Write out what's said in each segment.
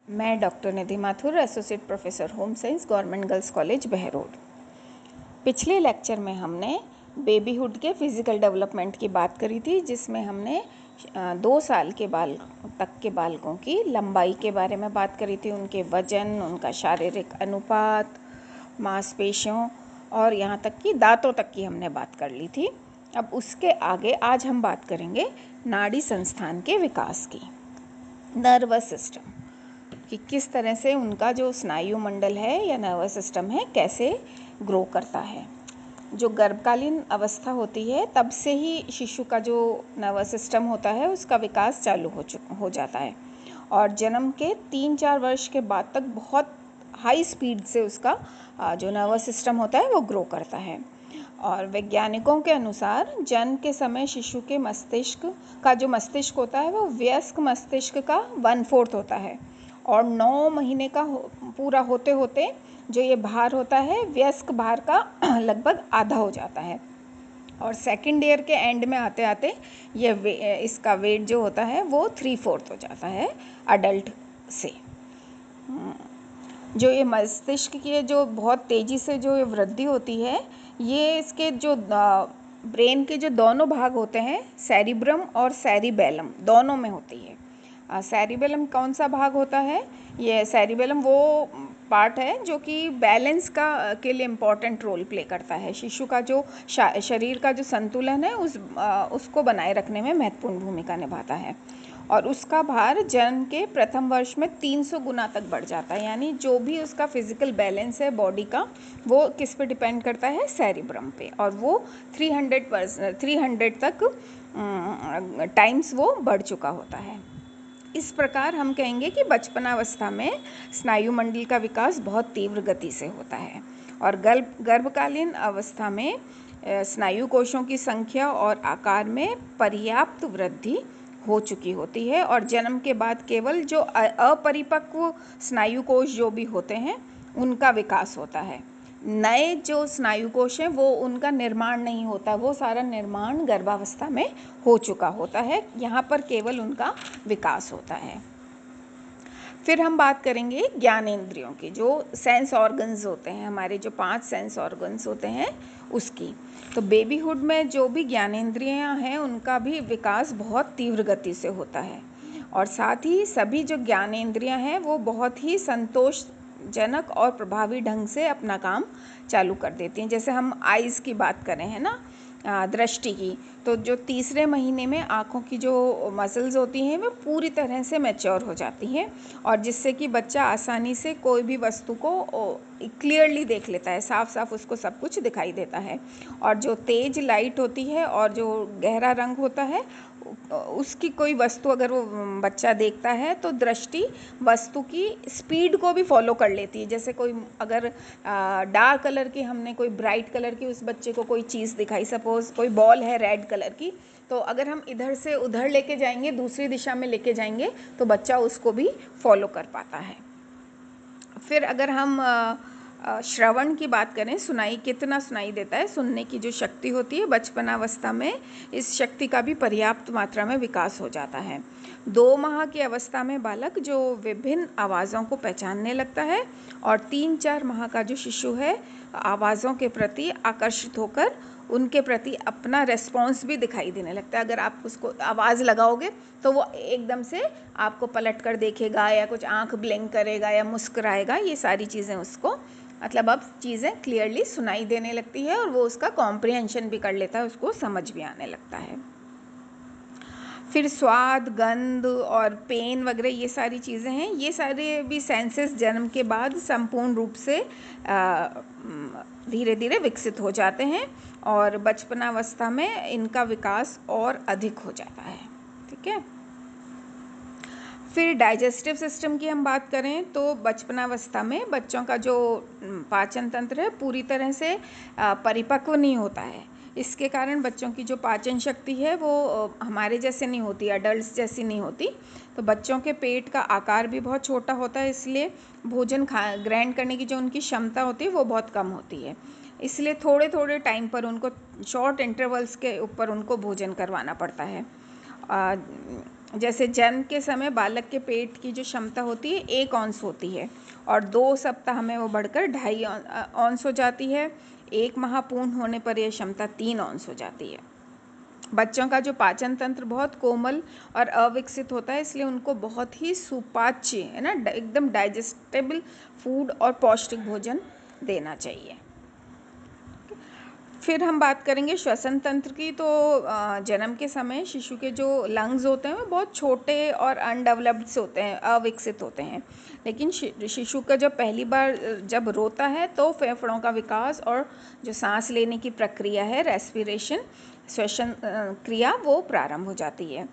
मैं doctor Nidhi Mathur, associate professor home science, government girls college Behror. पिछले lecture में हमने बेबीहुड के फिज़िकल डेवलपमेंट की बात करी थी, जिसमें हमने 2 साल के तक के बालकों की लंबाई के बारे में बात करी थी, उनके वजन, उनका शारीरिक अनुपात, मांसपेशियों और यहाँ तक कि दांतों तक की हमने बात कर ली थी। अब उसके आगे आज हम बात करेंगे नाड़ी संस्थान के विकास की, नर्वस सिस्टम, कि किस तरह से उनका जो स्नायु मंडल है या नर्वस सिस्टम है कैसे ग्रो करता है। जो गर्भकालीन अवस्था होती है तब से ही शिशु का जो नर्वस सिस्टम होता है उसका विकास चालू हो जाता है और जन्म के 3-4 वर्ष के बाद तक बहुत हाई स्पीड से उसका जो नर्वस सिस्टम होता है वो ग्रो करता है। और वैज्ञानिकों के अनुसार जन्म के समय शिशु के मस्तिष्क का जो मस्तिष्क होता है वो वयस्क मस्तिष्क का 1/4 होता है और 9 महीने का पूरा होते होते जो ये भार होता है वयस्क भार का लगभग आधा हो जाता है और सेकेंड ईयर के एंड में आते आते ये इसका वेट जो होता है वो 3/4 हो जाता है अडल्ट से। जो ये मस्तिष्क की जो बहुत तेज़ी से जो ये वृद्धि होती है, ये इसके जो ब्रेन के जो दोनों भाग होते हैं, सेरिब्रम और सेरिबेलम, दोनों में होती है। सेरिबेलम कौन सा भाग होता है? ये सेरिबेलम वो पार्ट है जो कि बैलेंस के लिए इम्पॉर्टेंट रोल प्ले करता है। शिशु का जो शरीर का जो संतुलन है उसको बनाए रखने में महत्वपूर्ण भूमिका निभाता है और उसका भार जन्म के प्रथम वर्ष में 300 गुना तक बढ़ जाता है। यानी जो भी उसका फिजिकल बैलेंस है बॉडी का, वो किस पे डिपेंड करता है? सेरिब्रम पे, और वो 300 तक टाइम्स वो बढ़ चुका होता है। इस प्रकार हम कहेंगे कि बचपनावस्था में स्नायु मंडल का विकास बहुत तीव्र गति से होता है और गर्भकालीन अवस्था में स्नायु कोशों की संख्या और आकार में पर्याप्त वृद्धि हो चुकी होती है और जन्म के बाद केवल जो अपरिपक्व स्नायु कोश जो भी होते हैं उनका विकास होता है। नए जो स्नायु कोश हैं वो उनका निर्माण नहीं होता, वो सारा निर्माण गर्भावस्था में हो चुका होता है, यहाँ पर केवल उनका विकास होता है। फिर हम बात करेंगे ज्ञानेंद्रियों की, जो सेंस ऑर्गन्स होते हैं, हमारे जो 5 सेंस ऑर्गन्स होते हैं उसकी। तो बेबीहुड में जो भी ज्ञानेंद्रियां हैं उनका भी विकास बहुत तीव्र गति से होता है और साथ ही सभी जो ज्ञानेंद्रियां हैं वो बहुत ही संतोषजनक और प्रभावी ढंग से अपना काम चालू कर देती हैं। जैसे हम आइज़ की बात करें, है ना, दृष्टि की, तो जो तीसरे महीने में आँखों की जो मसल्स होती हैं वो पूरी तरह से मैच्योर हो जाती हैं और जिससे कि बच्चा आसानी से कोई भी वस्तु को क्लियरली देख लेता है, साफ साफ उसको सब कुछ दिखाई देता है। और जो तेज लाइट होती है और जो गहरा रंग होता है उसकी कोई वस्तु अगर वो बच्चा देखता है तो दृष्टि वस्तु की स्पीड को भी फॉलो कर लेती है। जैसे कोई अगर डार्क कलर की हमने कोई ब्राइट कलर की उस बच्चे को कोई चीज़ दिखाई, सपोज कोई बॉल है रेड कलर की, तो अगर हम इधर से उधर लेके जाएंगे, दूसरी दिशा में लेके जाएंगे तो बच्चा उसको भी फॉलो कर पाता है। फिर अगर हम श्रवण की बात करें, सुनाई कितना सुनाई देता है, सुनने की जो शक्ति होती है बचपनावस्था में इस शक्ति का भी पर्याप्त मात्रा में विकास हो जाता है। 2 माह की अवस्था में बालक जो विभिन्न आवाज़ों को पहचानने लगता है और 3-4 माह का जो शिशु है आवाज़ों के प्रति आकर्षित होकर उनके प्रति अपना रेस्पॉन्स भी दिखाई देने लगता है। अगर आप उसको आवाज़ लगाओगे तो वो एकदम से आपको पलट कर देखेगा या कुछ आंख ब्लिंक करेगा या मुस्कुराएगा, ये सारी चीज़ें उसको मतलब अब चीज़ें क्लियरली सुनाई देने लगती है और वो उसका कॉम्प्रिहेंशन भी कर लेता है, उसको समझ भी आने लगता है। फिर स्वाद, गंध और पेन वगैरह ये सारी चीज़ें हैं, ये सारे भी सेंसेस जन्म के बाद संपूर्ण रूप से धीरे धीरे विकसित हो जाते हैं और बचपनावस्था में इनका विकास और अधिक हो जाता है। ठीक है। फिर डाइजेस्टिव सिस्टम की हम बात करें तो बचपनावस्था में बच्चों का जो पाचन तंत्र है पूरी तरह से परिपक्व नहीं होता है। इसके कारण बच्चों की जो पाचन शक्ति है वो हमारे जैसे नहीं होती, अडल्ट्स जैसी नहीं होती। तो बच्चों के पेट का आकार भी बहुत छोटा होता है, इसलिए भोजन ग्रहण करने की जो उनकी क्षमता होती है वो बहुत कम होती है। इसलिए थोड़े थोड़े टाइम पर उनको शॉर्ट इंटरवल्स के ऊपर उनको भोजन करवाना पड़ता है। जैसे जन्म के समय बालक के पेट की जो क्षमता होती है 1 औंस होती है और 2 सप्ताह में वो बढ़कर 2.5 औंस हो जाती है। 1 माह पूर्ण होने पर यह क्षमता 3 औंस हो जाती है। बच्चों का जो पाचन तंत्र बहुत कोमल और अविकसित होता है, इसलिए उनको बहुत ही सुपाच्य है ना, एकदम डाइजेस्टेबल फूड और पौष्टिक भोजन देना चाहिए। फिर हम बात करेंगे श्वसन तंत्र की। तो जन्म के समय शिशु के जो लंग्स होते हैं वो बहुत छोटे और अनडेवलप्ड से होते हैं, अविकसित होते हैं। लेकिन शिशु का जब पहली बार जब रोता है तो फेफड़ों का विकास और जो सांस लेने की प्रक्रिया है, रेस्पिरेशन, श्वसन क्रिया, वो प्रारंभ हो जाती है।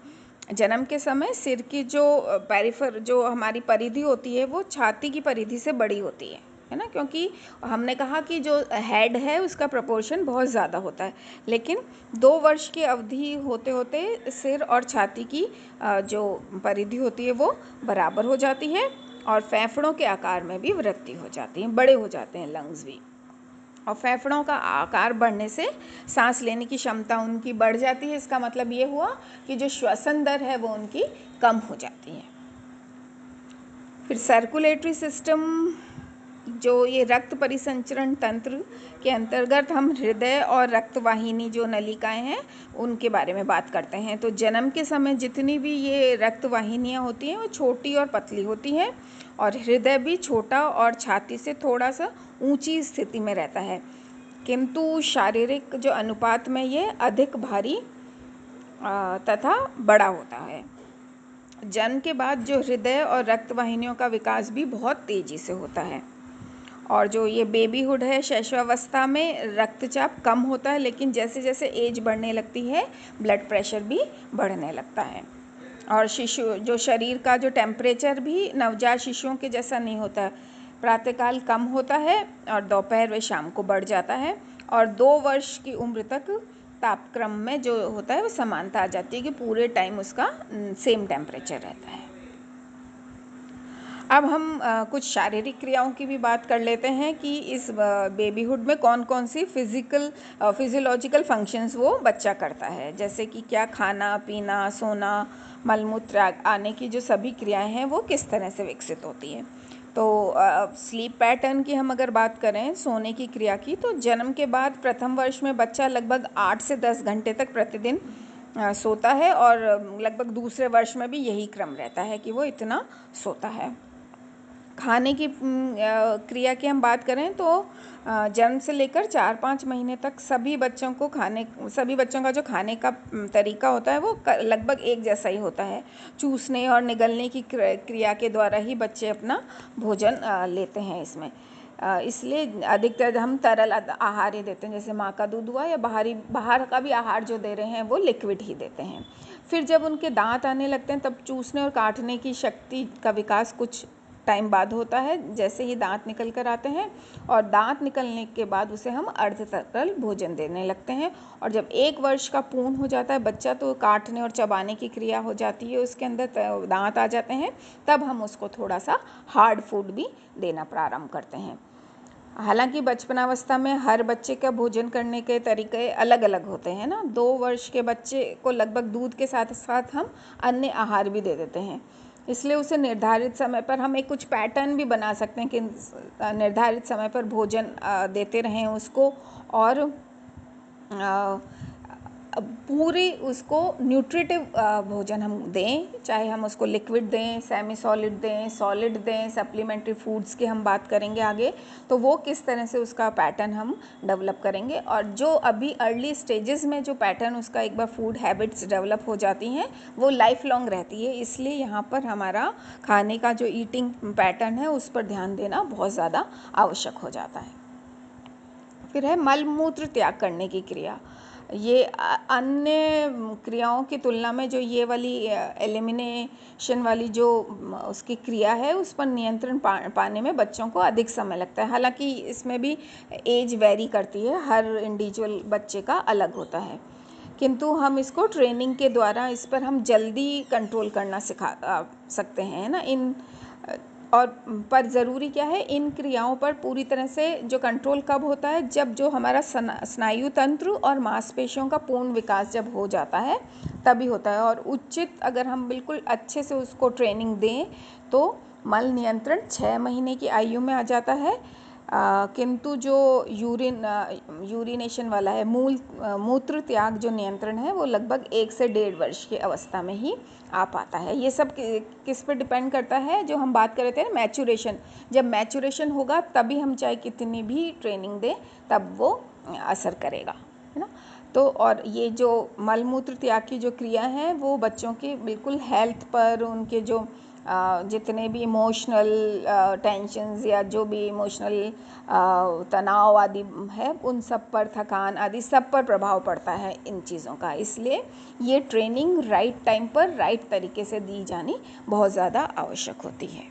जन्म के समय सिर की जो पेरिफर जो हमारी परिधि होती है वो छाती की परिधि से बड़ी होती है ना, क्योंकि हमने कहा कि जो हेड है उसका प्रोपोर्शन बहुत ज़्यादा होता है। लेकिन 2 वर्ष की अवधि होते होते सिर और छाती की जो परिधि होती है वो बराबर हो जाती है और फेफड़ों के आकार में भी वृद्धि हो जाती है, बड़े हो जाते हैं लंग्स भी। और फेफड़ों का आकार बढ़ने से सांस लेने की क्षमता उनकी बढ़ जाती है। इसका मतलब ये हुआ कि जो श्वसन दर है वो उनकी कम हो जाती है। फिर सर्कुलेटरी सिस्टम, जो ये रक्त परिसंचरण तंत्र के अंतर्गत हम हृदय और रक्तवाहिनी जो नलिकाएं हैं उनके बारे में बात करते हैं। तो जन्म के समय जितनी भी ये रक्तवाहिनियां होती हैं वो छोटी और पतली होती हैं और हृदय भी छोटा और छाती से थोड़ा सा ऊंची स्थिति में रहता है, किंतु शारीरिक जो अनुपात में ये अधिक भारी तथा बड़ा होता है। जन्म के बाद जो हृदय और रक्तवाहिनियों का विकास भी बहुत तेज़ी से होता है। और जो ये बेबीहुड है, शैशवावस्था में रक्तचाप कम होता है, लेकिन जैसे जैसे एज बढ़ने लगती है ब्लड प्रेशर भी बढ़ने लगता है। और शिशु जो शरीर का जो टेम्परेचर भी नवजात शिशुओं के जैसा नहीं होता है। प्रातःकाल कम होता है और दोपहर व शाम को बढ़ जाता है और 2 वर्ष की उम्र तक तापक्रम में जो होता है वो समानता आ जाती है कि पूरे टाइम उसका सेम टेम्परेचर रहता है। अब हम कुछ शारीरिक क्रियाओं की भी बात कर लेते हैं कि इस बेबीहुड में कौन कौन सी फिजियोलॉजिकल फंक्शंस वो बच्चा करता है, जैसे कि क्या खाना पीना, सोना, मलमूत्र आने की जो सभी क्रियाएं हैं वो किस तरह से विकसित होती है। तो स्लीप पैटर्न की हम अगर बात करें, सोने की क्रिया की, तो जन्म के बाद प्रथम वर्ष में बच्चा लगभग 8 से 10 घंटे तक प्रतिदिन सोता है और लगभग दूसरे वर्ष में भी यही क्रम रहता है कि वो इतना सोता है। खाने की क्रिया की हम बात करें तो जन्म से लेकर 4-5 महीने तक सभी बच्चों का जो खाने का तरीका होता है वो लगभग एक जैसा ही होता है। चूसने और निगलने की क्रिया के द्वारा ही बच्चे अपना भोजन लेते हैं इसमें। इसलिए अधिकतर हम तरल आहार ही देते हैं, जैसे माँ का दूध हुआ या बाहर का भी आहार जो दे रहे हैं वो लिक्विड ही देते हैं। फिर जब उनके दांत आने लगते हैं तब चूसने और काटने की शक्ति का विकास कुछ टाइम बाद होता है, जैसे ही दांत निकल कर आते हैं और दांत निकलने के बाद उसे हम अर्ध तरल भोजन देने लगते हैं। और जब 1 वर्ष का पूर्ण हो जाता है बच्चा तो काटने और चबाने की क्रिया हो जाती है, उसके अंदर दांत आ जाते हैं, तब हम उसको थोड़ा सा हार्ड फूड भी देना प्रारंभ करते हैं। हालांकि बचपनावस्था में हर बच्चे का भोजन करने के तरीके अलग अलग होते हैं ना। 2 वर्ष के बच्चे को लगभग दूध के साथ साथ हम अन्य आहार भी दे देते हैं, इसलिए उसे निर्धारित समय पर हम एक कुछ पैटर्न भी बना सकते हैं कि निर्धारित समय पर भोजन देते रहें उसको और पूरी उसको न्यूट्रिटिव भोजन हम दें, चाहे हम उसको लिक्विड दें, सेमी सॉलिड दें, सॉलिड दें, सप्लीमेंट्री फूड्स की हम बात करेंगे आगे, तो वो किस तरह से उसका पैटर्न हम डेवलप करेंगे। और जो अभी अर्ली स्टेजेस में जो पैटर्न उसका एक बार फूड हैबिट्स डेवलप हो जाती हैं वो लाइफ लॉन्ग रहती है, इसलिए यहाँ पर हमारा खाने का जो ईटिंग पैटर्न है उस पर ध्यान देना बहुत ज़्यादा आवश्यक हो जाता है। फिर है मल मूत्र त्याग करने की क्रिया। ये अन्य क्रियाओं की तुलना में जो ये वाली एलिमिनेशन वाली जो उसकी क्रिया है उस पर नियंत्रण पाने में बच्चों को अधिक समय लगता है। हालांकि इसमें भी एज वेरी करती है, हर इंडिविजुअल बच्चे का अलग होता है, किंतु हम इसको ट्रेनिंग के द्वारा इस पर हम जल्दी कंट्रोल करना सिखा सकते हैं ना। इन और पर ज़रूरी क्या है, इन क्रियाओं पर पूरी तरह से जो कंट्रोल कब होता है, जब जो हमारा स्नायु तंत्र और मांसपेशियों का पूर्ण विकास जब हो जाता है तभी होता है। और उचित अगर हम बिल्कुल अच्छे से उसको ट्रेनिंग दें तो मल नियंत्रण 6 महीने की आयु में आ जाता है। किंतु जो यूरिनेशन वाला है, मूत्र त्याग जो नियंत्रण है, वो लगभग 1 से 1.5 वर्ष की अवस्था में ही आ पाता है। ये सब किस पे डिपेंड करता है, जो हम बात कर रहे थे ना, मैचुरेशन। जब मैचुरेशन होगा तभी हम चाहे कितनी भी ट्रेनिंग दें तब वो असर करेगा, है ना। तो और ये जो मलमूत्र त्याग की जो क्रिया है वो बच्चों की बिल्कुल हेल्थ पर, उनके जो जितने भी इमोशनल टेंशन्स या जो भी इमोशनल तनाव आदि है, उन सब पर, थकान आदि सब पर प्रभाव पड़ता है इन चीज़ों का। इसलिए ये ट्रेनिंग राइट टाइम पर राइट तरीके से दी जानी बहुत ज़्यादा आवश्यक होती है।